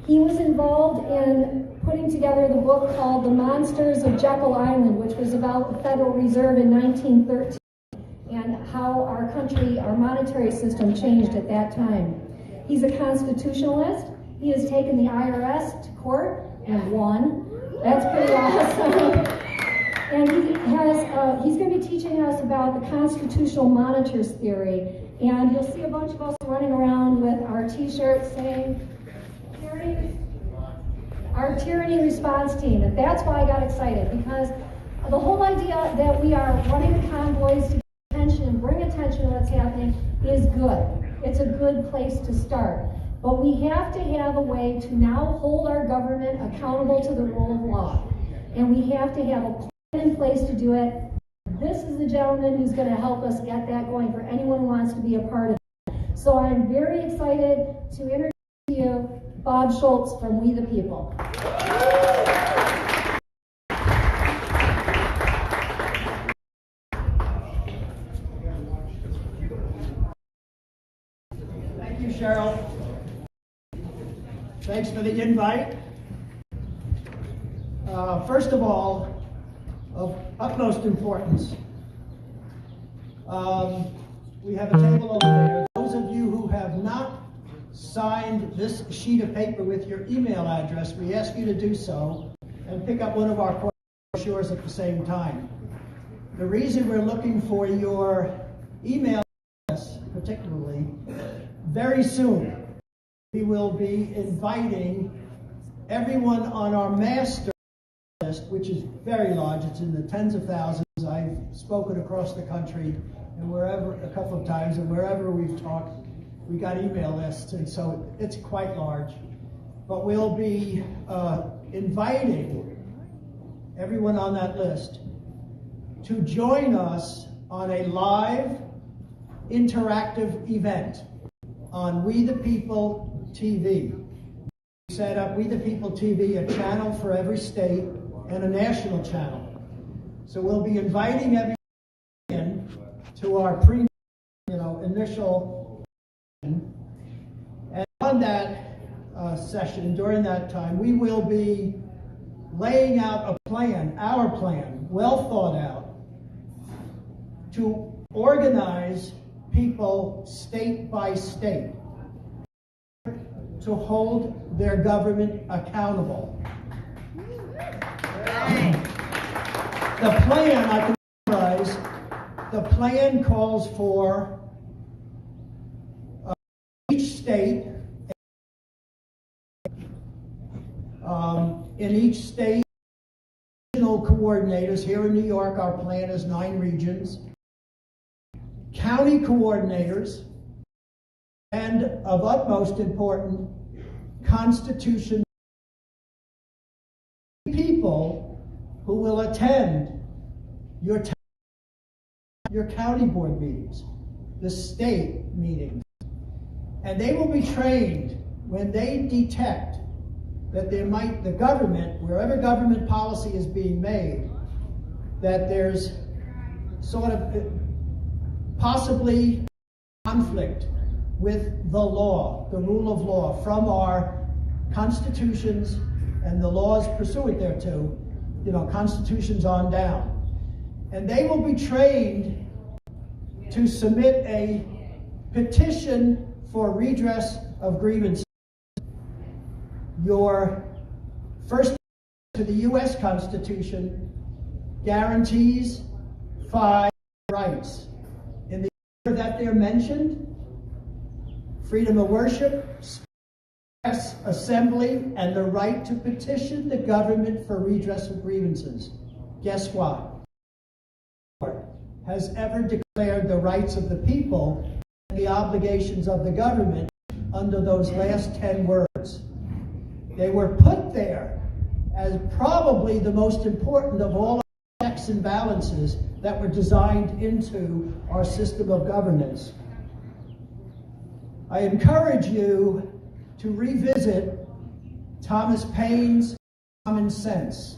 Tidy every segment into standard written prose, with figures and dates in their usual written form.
He was involved in putting together the book called The Monsters of Jekyll Island, which was about the Federal Reserve in 1913 and how our country, our monetary system changed at that time. He's a constitutionalist. He has taken the IRS to court and won. That's pretty awesome. And he's going to be teaching us about the constitutional monitors theory. And you'll see a bunch of us running around with our t-shirts saying, our tyranny response team. And that's why I got excited, because the whole idea that we are running the convoys to get attention and bring attention to what's happening is good. It's a good place to start. But we have to have a way to now hold our government accountable to the rule of law. And we have to have a plan in place to do it. This is the gentleman who's going to help us get that going for anyone who wants to be a part of it. So I'm very excited to introduce to you Bob Schultz from We the People. Thank you, Cheryl. Thanks for the invite. First of all, of utmost importance, we have a table over there. Those of you who have not signed this sheet of paper with your email address, we ask you to do so and pick up one of our brochures at the same time. The reason we're looking for your email address, particularly, very soon we will be inviting everyone on our master list, which is very large. It's in the tens of thousands. I've spoken across the country and wherever a couple of times, and wherever we've talked, we got email lists, and so it's quite large. But we'll be inviting everyone on that list to join us on a live interactive event on We the People TV. We set up We the People TV, a channel for every state and a national channel. So we'll be inviting everyone in to our initial, and on that session, during that time, we will be laying out a plan, our plan, well thought out, to organize people state by state to hold their government accountable. The plan, I can summarize, the plan calls for each state, in each state, regional coordinators. Here in New York, our plan is 9 regions. County coordinators, and of utmost importance, constitution people who will attend your county board meetings, the state meetings. And they will be trained when they detect that the government, wherever government policy is being made, that there's sort of possibly conflict with the law, the rule of law, from our constitutions and the laws pursuant thereto, constitutions on down. And they will be trained to submit a petition for redress of grievances. Your first to the U.S. Constitution guarantees 5 rights. In the order that they're mentioned: freedom of worship, press, assembly, and the right to petition the government for redress of grievances. Guess what? No court has ever declared the rights of the people and the obligations of the government under those last 10 words. They were put there as probably the most important of all checks and balances that were designed into our system of governance. I encourage you to revisit Thomas Paine's Common Sense.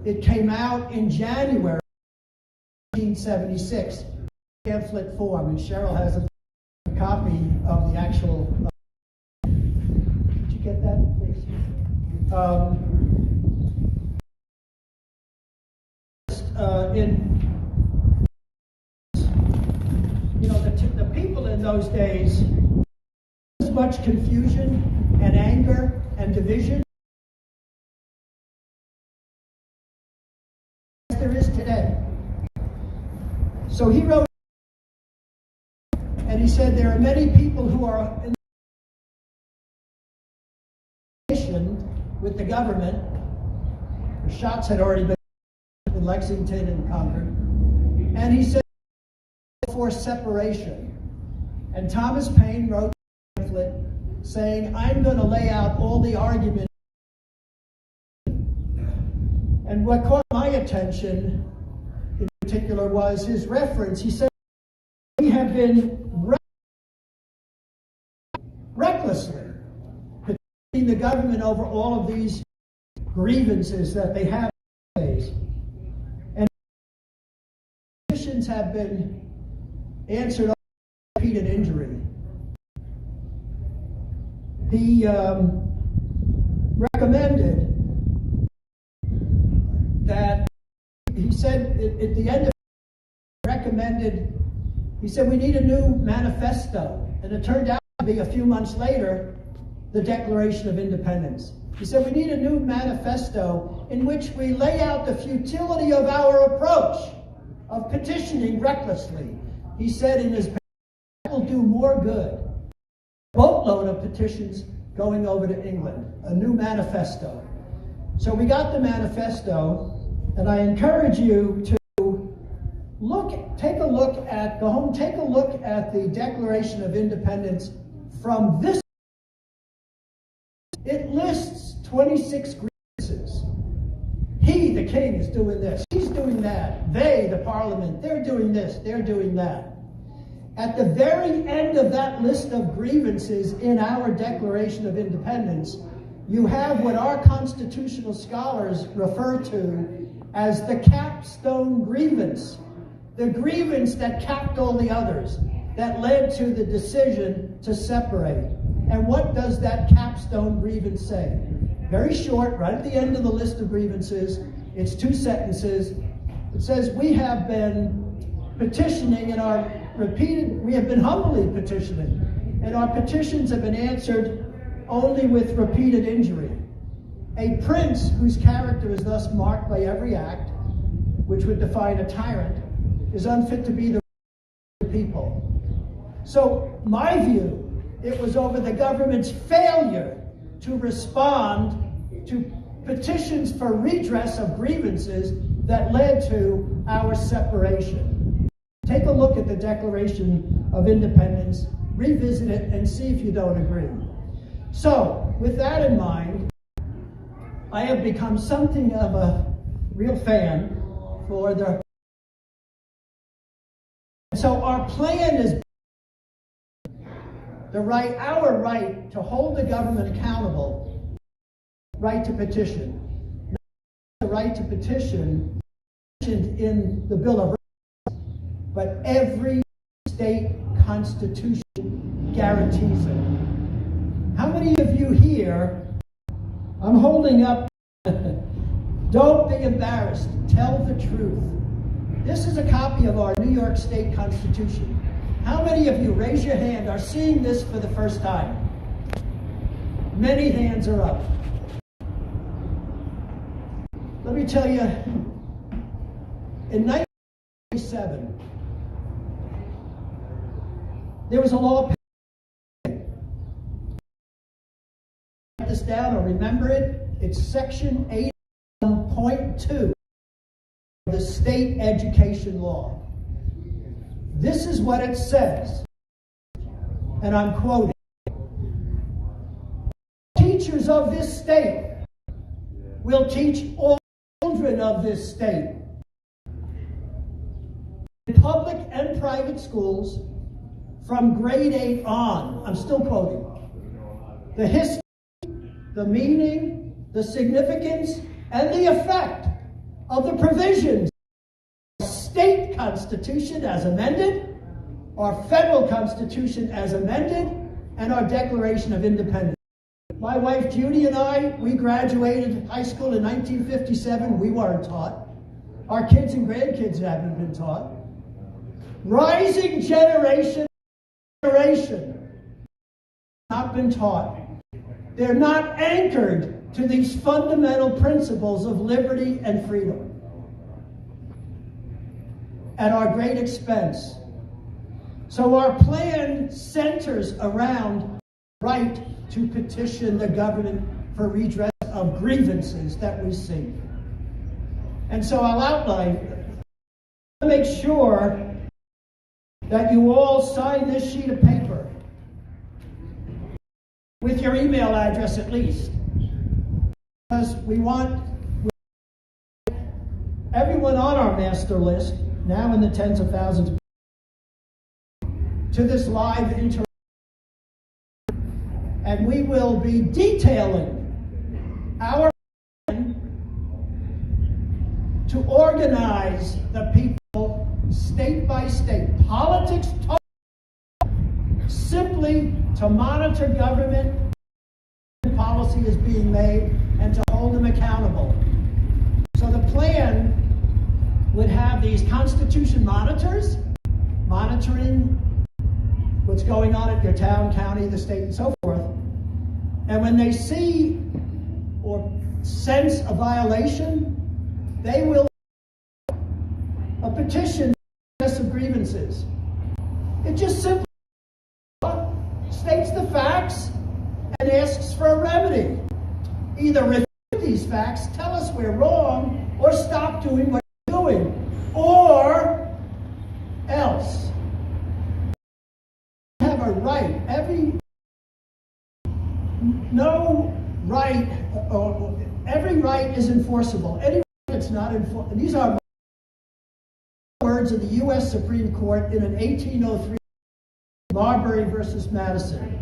It came out in January 1976, pamphlet form, and Cheryl has a copy of the actual. Did you get that? The people in those days, as much confusion and anger and division as there is today. So he wrote, and he said, there are many people who are in with the government. The shots had already been in Lexington and Concord. And he said, for separation. And Thomas Paine wrote a pamphlet saying, I'm going to lay out all the arguments. And what caught my attention in particular was his reference. He said, we have been recklessly petitioning the government over all of these grievances that they have these days. And petitions have been answered on repeated injury. He recommended that, he said at the end of it, recommended, he said we need a new manifesto. And it turned out to be a few months later, the Declaration of Independence. He said we need a new manifesto in which we lay out the futility of our approach of petitioning recklessly. He said in his paper, that will do more good. Boatload of petitions going over to England, a new manifesto. So we got the manifesto, and I encourage you to take a look at the Declaration of Independence from this. It lists 26 grievances. He, the king, is doing this. He's doing that. They, the parliament, they're doing this. They're doing that. At the very end of that list of grievances in our Declaration of Independence, you have what our constitutional scholars refer to as the capstone grievance. The grievance that capped all the others, that led to the decision to separate. And what does that capstone grievance say? Very short, right at the end of the list of grievances. It's 2 sentences. It says, we have been petitioning in our we have been humbly petitioning, and our petitions have been answered only with repeated injury. A prince whose character is thus marked by every act, which would define a tyrant, is unfit to be the people. So, my view, it was over the government's failure to respond to petitions for redress of grievances that led to our separation. Take a look at the Declaration of Independence, revisit it, and see if you don't agree. So, with that in mind, I have become something of a real fan for the... So our plan is our right to hold the government accountable, right to petition. Not the right to petition mentioned in the Bill of Rights, but every state constitution guarantees it. How many of you here, I'm holding up, don't be embarrassed, tell the truth. This is a copy of our New York State Constitution. How many of you, raise your hand, are seeing this for the first time? Many hands are up. Let me tell you, in 1997, there was a law passed. Write this down or remember it. It's Section 8.2 of the state education law. This is what it says, and I'm quoting. Teachers of this state will teach all children of this state in public and private schools from grade 8 on. I'm still quoting. The history, the meaning, the significance, and the effect of the provisions of the state constitution as amended, our federal constitution as amended, and our Declaration of Independence. My wife Judy and I, we graduated high school in 1957. We weren't taught. Our kids and grandkids haven't been taught. Rising generation not been taught. They're not anchored to these fundamental principles of liberty and freedom. At our great expense. So our plan centers around the right to petition the government for redress of grievances that we see. And so I'll outline, make sure that you all sign this sheet of paper with your email address at least. Because we want everyone on our master list, now in the tens of thousands, to this live interaction. And we will be detailing our plan to organize the people state by state. Politics simply to monitor government policy is being made and to hold them accountable. So the plan would have these constitution monitors monitoring what's going on at your town, county, the state, and so forth. And when they see or sense a violation, they will a petition of grievances. It just simply states the facts and asks for a remedy. Either refute these facts, tell us we're wrong, or stop doing what you're doing, or else. You have a right. Every right is enforceable. Any right that's not enforceable. These are words of the U.S. Supreme Court in an 1803 Marbury versus Madison.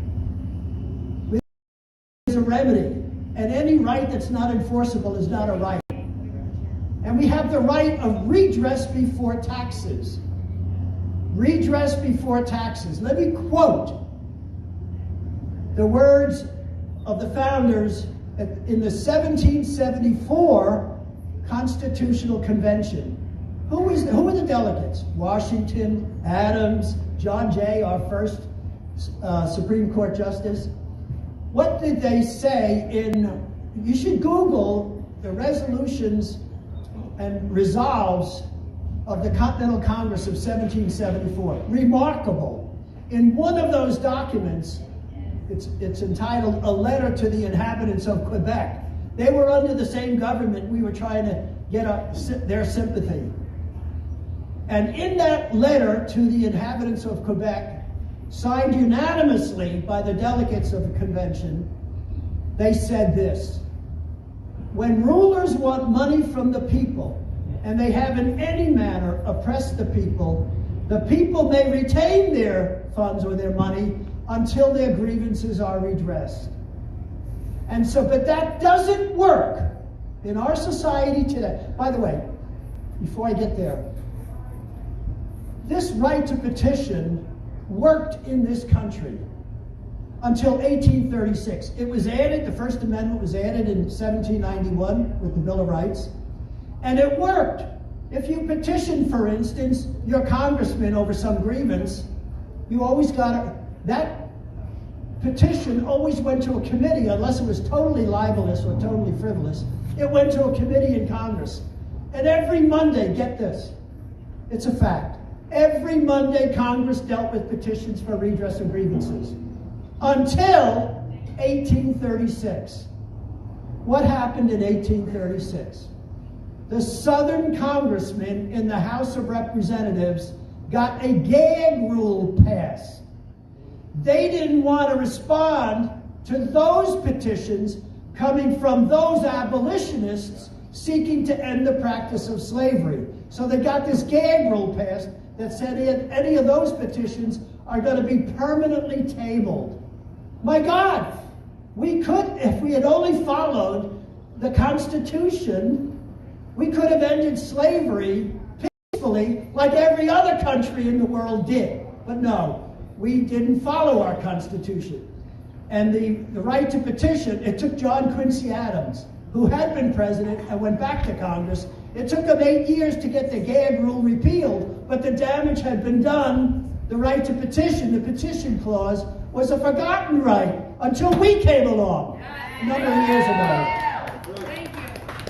There's a remedy, and any right that's not enforceable is not a right. And we have the right of redress before taxes. Redress before taxes. Let me quote the words of the founders in the 1774 Constitutional Convention. Who were the delegates? Washington, Adams, John Jay, our first Supreme Court Justice. What did they say you should Google the resolutions and resolves of the Continental Congress of 1774. Remarkable. In one of those documents, it's entitled A Letter to the Inhabitants of Quebec. They were under the same government. We were trying to get their sympathy. And in that letter to the inhabitants of Quebec, signed unanimously by the delegates of the convention, they said this: when rulers want money from the people, and they have in any manner oppressed the people may retain their funds or their money until their grievances are redressed. And so, but that doesn't work in our society today. By the way, before I get there, this right to petition worked in this country until 1836. It was added, the First Amendment was added in 1791 with the Bill of Rights, and it worked. If you petitioned, for instance, your congressman over some grievance, you always that petition always went to a committee, unless it was totally libelous or totally frivolous. It went to a committee in Congress. And every Monday, get this, it's a fact, every Monday Congress dealt with petitions for redress of grievances. Until 1836. What happened in 1836? The Southern congressmen in the House of Representatives got a gag rule passed. They didn't want to respond to those petitions coming from those abolitionists seeking to end the practice of slavery. So they got this gag rule passed that said any of those petitions are going to be permanently tabled. My God, we could, if we had only followed the Constitution, we could have ended slavery peacefully like every other country in the world did. But no, we didn't follow our Constitution. And the right to petition, it took John Quincy Adams, who had been president and went back to Congress. It took him 8 years to get the gag rule repealed, but the damage had been done. The right to petition, the petition clause, was a forgotten right until we came along a number of years ago.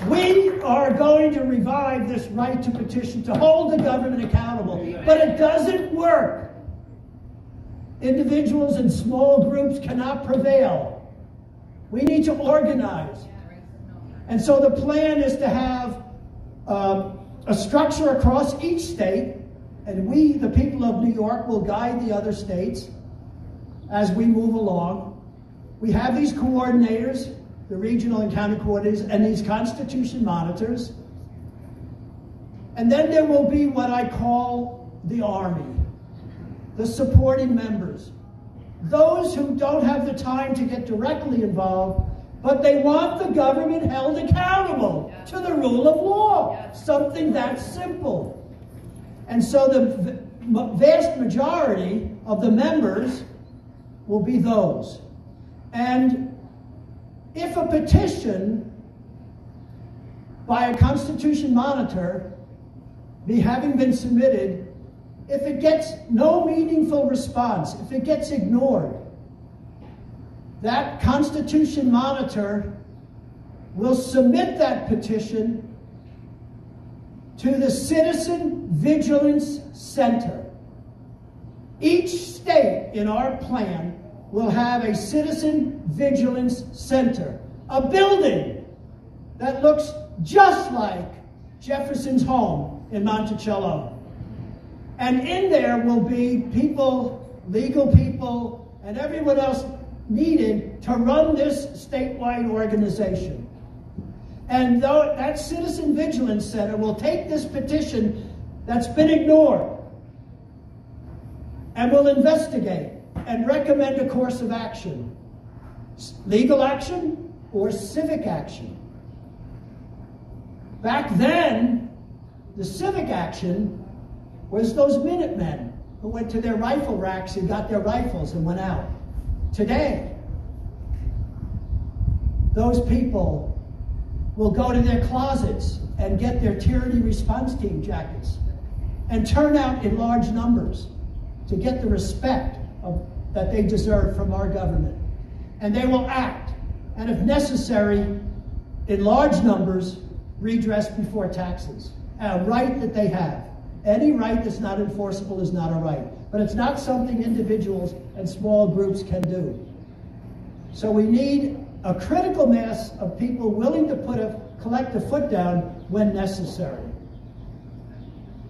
We are going to revive this right to petition, to hold the government accountable, but it doesn't work. Individuals and small groups cannot prevail. We need to organize. And so the plan is to have a structure across each state, and we, the people of New York, will guide the other states as we move along. We have these coordinators, the regional and county coordinators, and these constitution monitors. And then there will be what I call the army, the supporting members, those who don't have the time to get directly involved, but they want the government held accountable to the rule of law, something that simple. And so the vast majority of the members will be those. And if a petition by a constitution monitor having been submitted, if it gets no meaningful response, if it gets ignored, that constitution monitor will submit that petition to the Citizen Vigilance Center. Each state in our plan will have a Citizen Vigilance Center, a building that looks just like Jefferson's home in Monticello. And in there will be people, legal people, and everyone else needed to run this statewide organization. And that Citizen Vigilance Center will take this petition that's been ignored and will investigate and recommend a course of action, legal action or civic action. Back then, the civic action was those Minutemen who went to their rifle racks and got their rifles and went out. Today, those people will go to their closets and get their tyranny response team jackets and turn out in large numbers to get the respect that they deserve from our government. And they will act, and if necessary, in large numbers, redress before taxes, a right that they have. Any right that's not enforceable is not a right. But it's not something individuals and small groups can do. So we need a critical mass of people willing to collect a foot down when necessary.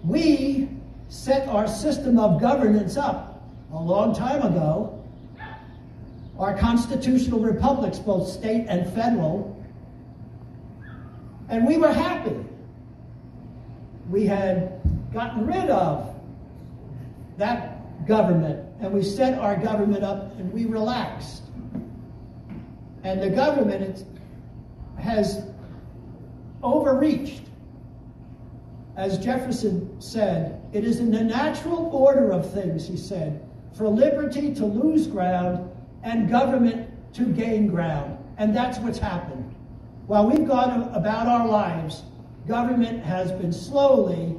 We set our system of governance up a long time ago. Our constitutional republics, both state and federal, and we were happy. We had gotten rid of that government, and we set our government up, and we relaxed. And the government has overreached. As Jefferson said, it is in the natural order of things, he said, for liberty to lose ground and government to gain ground. And that's what's happened. While we've gone about our lives, government has been slowly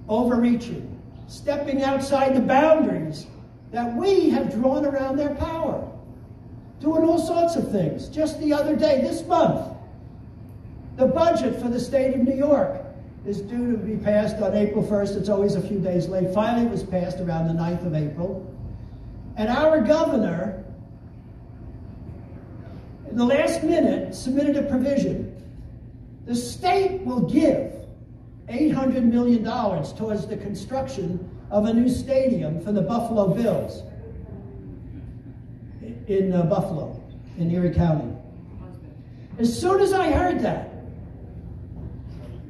overreaching, stepping outside the boundaries that we have drawn around their power, doing all sorts of things. Just the other day, this month, the budget for the state of New York is due to be passed on April 1st. It's always a few days late. Finally, it was passed around the 9th of April. And our governor, in the last minute, submitted a provision. The state will give $800 million towards the construction of a new stadium for the Buffalo Bills in Buffalo, in Erie County. As soon as I heard that,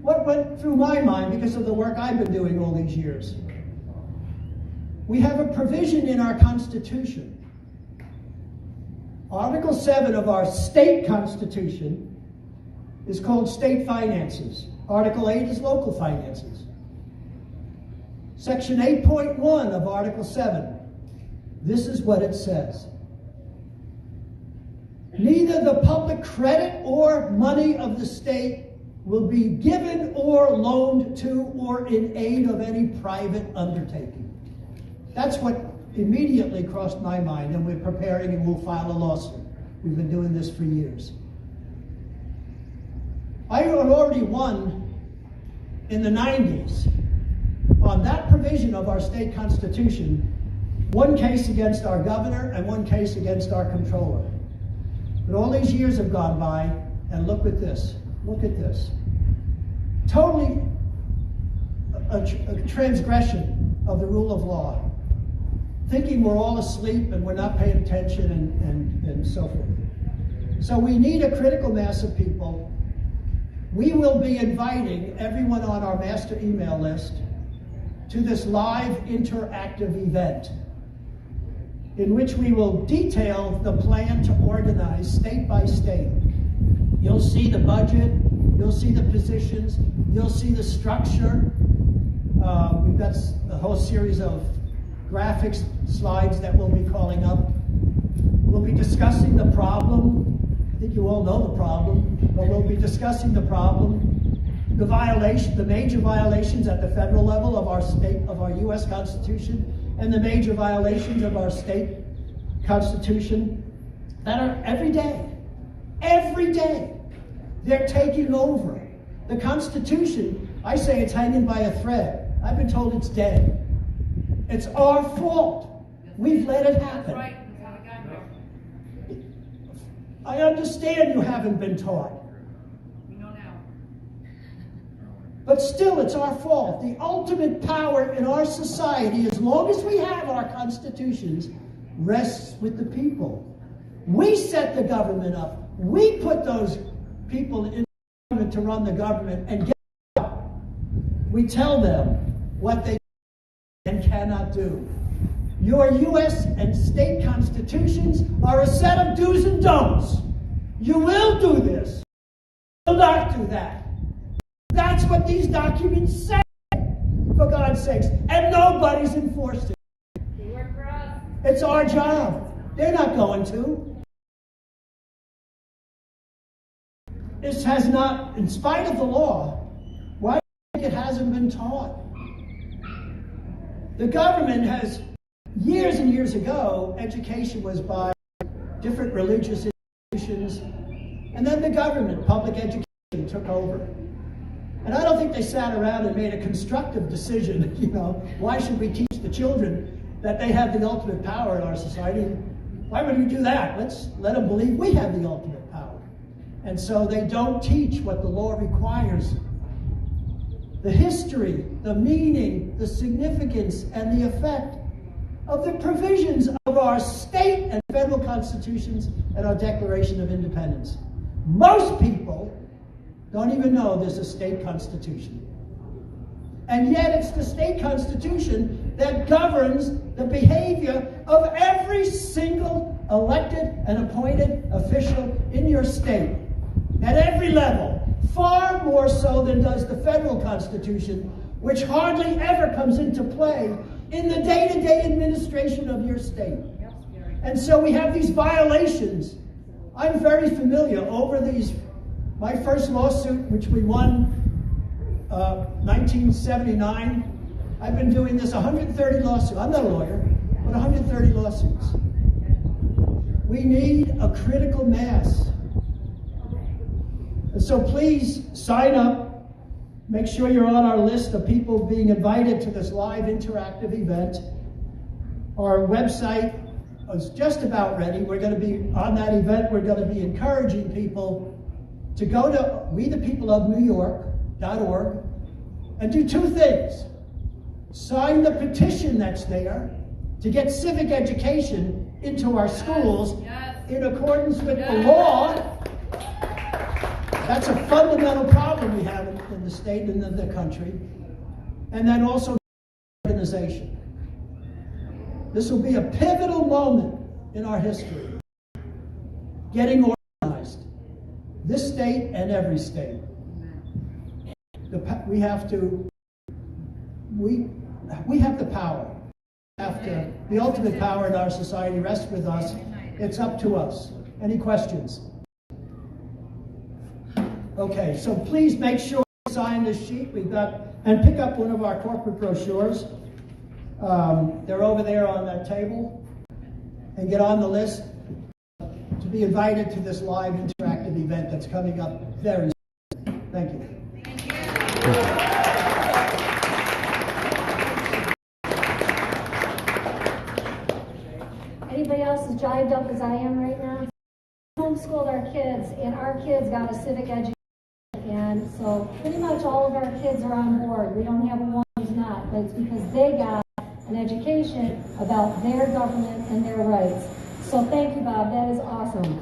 what went through my mind, because of the work I've been doing all these years, we have a provision in our Constitution. Article 7 of our state Constitution is called state finances. Article 8 is local finances. Section 8.1 of Article 7, this is what it says. Neither the public credit or money of the state will be given or loaned to or in aid of any private undertaking. That's what immediately crossed my mind, and we're preparing and we'll file a lawsuit. We've been doing this for years. I had already won in the 90s on that provision of our state constitution, one case against our governor and one case against our comptroller. But all these years have gone by, and look at this. Look at this. Totally a transgression of the rule of law. Thinking we're all asleep and we're not paying attention and so forth. So we need a critical mass of people. We will be inviting everyone on our master email list to this live interactive event in which we will detail the plan to organize state by state. You'll see the budget, you'll see the positions, you'll see the structure. We've got a whole series of graphics slides that we'll be calling up. We'll be discussing the problem. I think you all know the problem, but we'll be discussing the problem, the major violations at the federal level of our state, of our U.S. Constitution, and the major violations of our state constitution that are every day, they're taking over. The Constitution, I say it's hanging by a thread. I've been told it's dead. It's our fault. We've let it happen. That's right. That's how it got there. I understand you haven't been taught. We know now. But still, it's our fault. The ultimate power in our society, as long as we have our constitutions, rests with the people. We set the government up. We put those people in government to run the government and get out. We tell them what they can and cannot do. Your U.S. and state constitutions are a set of do's and don'ts. You will do this. You will not do that. That's what these documents say, for God's sakes. And nobody's enforced it. They work for us. It's our job. They're not going to. This has not, in spite of the law, why do you think it hasn't been taught? The government has, years and years ago, education was by different religious institutions, and then the government, public education, took over. And I don't think they sat around and made a constructive decision, why should we teach the children that they have the ultimate power in our society? Why would we do that? Let's let them believe we have the ultimate power. And so they don't teach what the law requires. The history, the meaning, the significance, and the effect of the provisions of our state and federal constitutions and our Declaration of Independence. Most people don't even know there's a state constitution. And yet it's the state constitution that governs the behavior of every single elected and appointed official in your state, at every level, far more so than does the federal constitution, which hardly ever comes into play in the day-to-day administration of your state. And so we have these violations. I'm very familiar over these. My first lawsuit, which we won 1979, I've been doing this 130 lawsuits. I'm not a lawyer, but 130 lawsuits. We need a critical mass. And so please sign up. Make sure you're on our list of people being invited to this live interactive event. Our website is just about ready. We're going to be on that event. We're going to be encouraging people to go to wethepeopleofnewyork.org and do two things. Sign the petition that's there to get civic education into our schools in accordance with the law. That's a fundamental problem we have in the state and in the country. And then also organization. This will be a pivotal moment in our history. Getting organized. This state and every state. We have the power. The ultimate power in our society rests with us. It's up to us. Any questions? Okay, so please make sure you sign this sheet. And pick up one of our corporate brochures. They're over there on that table. And get on the list to be invited to this live interactive event that's coming up very soon. Thank you. Anybody else as jived up as I am right now? Homeschooled our kids, and our kids got a civic education, and so pretty much all of our kids are on board. We don't have one who's not, but it's because they got an education about their government and their rights. So thank you, Bob. That is awesome.